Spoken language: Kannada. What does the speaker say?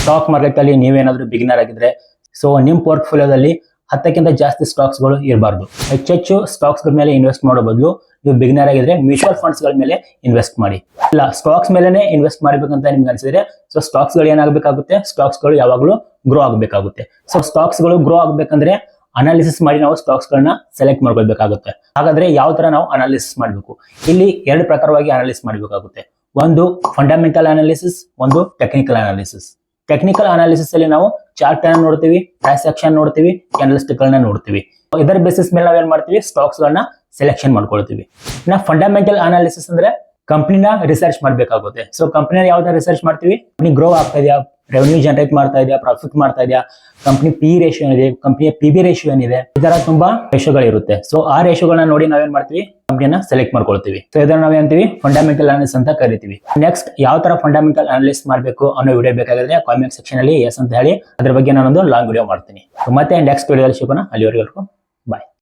ಸ್ಟಾಕ್ ಮಾರ್ಕೆಟ್ ಅಲ್ಲಿ ನೀವೇನಾದ್ರೂ ಬಿಗಿನರ್ ಆಗಿದ್ರೆ ಸೊ ನಿಮ್ ಪೋರ್ಟ್ಫೋಲಿಯೋದಲ್ಲಿ 10ಕ್ಕಿಂತ ಜಾಸ್ತಿ ಸ್ಟಾಕ್ಸ್ ಗಳು ಇರಬಾರ್ದು. ಹೆಚ್ಚೆಚ್ಚು ಸ್ಟಾಕ್ಸ್ ಗಳ ಮೇಲೆ ಇನ್ವೆಸ್ಟ್ ಮಾಡೋ ಬದಲು ನೀವು ಬಿಗಿನರ್ ಆಗಿದ್ರೆ ಮ್ಯೂಚುವಲ್ ಫಂಡ್ಸ್ ಗಳ ಮೇಲೆ ಇನ್ವೆಸ್ಟ್ ಮಾಡಿ. ಇಲ್ಲ ಸ್ಟಾಕ್ಸ್ ಮೇಲೆನೆ ಇನ್ವೆಸ್ಟ್ ಮಾಡಬೇಕಂತ ನಿಮ್ಗೆ ಅನ್ಸಿದ್ರೆ ಸೊ ಸ್ಟಾಕ್ಸ್ ಗಳು ಏನಾಗಬೇಕಾಗುತ್ತೆ, ಸ್ಟಾಕ್ಸ್ ಗಳು ಯಾವಾಗಲೂ ಗ್ರೋ ಆಗಬೇಕಾಗುತ್ತೆ. ಸೊ ಸ್ಟಾಕ್ಸ್ ಗಳು ಗ್ರೋ ಆಗ್ಬೇಕಂದ್ರೆ ಅನಾಲಿಸಿಸ್ ಮಾಡಿ ನಾವು ಸ್ಟಾಕ್ಸ್ ಗಳನ್ನ ಸೆಲೆಕ್ಟ್ ಮಾಡ್ಕೊಳ್ಬೇಕಾಗುತ್ತೆ. ಹಾಗಾದ್ರೆ ಯಾವ ತರ ನಾವು ಅನಾಲಿಸಿಸ್ ಮಾಡಬೇಕು? ಇಲ್ಲಿ ಎರಡು ಪ್ರಕಾರವಾಗಿ ಅನಾಲಿಸಿಸ್ ಮಾಡಬೇಕಾಗುತ್ತೆ. ಒಂದು ಫಂಡಮೆಂಟಲ್ ಅನಾಲಿಸಿಸ್, ಒಂದು ಟೆಕ್ನಿಕಲ್ ಅನಾಲಿಸಿಸ್. ಟೆಕ್ನಿಕಲ್ ಅನಾಲಿಸಿಸ್ ಅಲ್ಲಿ ನಾವು ಚಾರ್ಟ್ ಅನ್ನು ನೋಡ್ತೀವಿ, ಪ್ರೈಸ್ ಆಕ್ಷನ್ ನೋಡ್ತೀವಿ, ಕ್ಯಾಂಡಲ್ಸ್ಟಿಕ್ ಗಳನ್ನ ನೋಡ್ತೀವಿ. ಇದರ ಬೇಸಿಸ್ ಮೇಲೆ ನಾವೇನ್ ಮಾಡ್ತೀವಿ, ಸ್ಟಾಕ್ಸ್ ಗಳನ್ನ ಸೆಲೆಕ್ಷನ್ ಮಾಡ್ಕೊಳ್ತೀವಿ. ಇನ್ನ ಫಂಡಮೆಂಟಲ್ ಅನಾಲಿಸಿಸ್ ಅಂದ್ರೆ ಕಂಪ್ನಿನ ರಿಸರ್ಚ್ ಮಾಡ್ಬೇಕಾಗುತ್ತೆ. ಸೊ ಕಂಪ್ನಿನ ಯಾವ ತರ ರಿಸರ್ಚ್ ಮಾಡ್ತೀವಿ, ಕಂಪ್ನಿ ಗ್ರೋ ಆಗ್ತಾ ಇದೆಯಾ, ರೆವೆನ್ಯೂ ಜನರೇಟ್ ಮಾಡ್ತಾ ಇದೆಯಾ, ಪ್ರಾಫಿಟ್ ಮಾಡ್ತಾ ಇದೆಯಾ, ಕಂಪ್ನಿ ಪಿ ರೇಷಿಯೋ ಏನಿದೆ, ಕಂಪ್ನಿಯ PB ರೇಷಿಯೋ ಏನಿದೆ, ಈ ತರ ತುಂಬಾ ರೇಷಿಯೋಗಳಿರುತ್ತೆ. ಸೊ ಆ ರೇಷಿಯೋಗಳನ್ನ ನೋಡಿ ನಾವೇನ್ ಮಾಡ್ತೀವಿ, ಕಂಪ್ನಿಯನ್ನ ಸೆಲೆಕ್ಟ್ ಮಾಡ್ಕೊಳ್ತೀವಿ. ಸೊ ಇದನ್ನ ನಾವೇಂತೀವಿ ಫಂಡಮೆಂಟಲ್ ಅನಾಲಿಸಿಸ್ ಅಂತ ಕರಿತೀವಿ. ನೆಕ್ಸ್ಟ್ ಯಾವ ತರ ಫಂಡಮೆಂಟಲ್ ಅನಾಲಿಸಿಸ್ ಮಾಡಬೇಕು ಅನ್ನೋ ವಿಡಿಯೋ ಬೇಕಾಗಿದ್ರೆ ಕಾಮೆಂಟ್ ಸೆಕ್ಷನ್ ಅಲ್ಲಿ ಎಸ್ ಅಂತ ಹೇಳಿ, ಅದ್ರ ಬಗ್ಗೆ ನಾನೊಂದು ಲಾಂಗ್ ವಿಡಿಯೋ ಮಾಡ್ತೀನಿ. ಮತ್ತೆ ನೆಕ್ಸ್ಟ್ ವಿಡಿಯೋದಲ್ಲಿ ಸಿಗೋಣ. ಅಲ್ಲಿವರೆಗೂ ಬಾಯ್.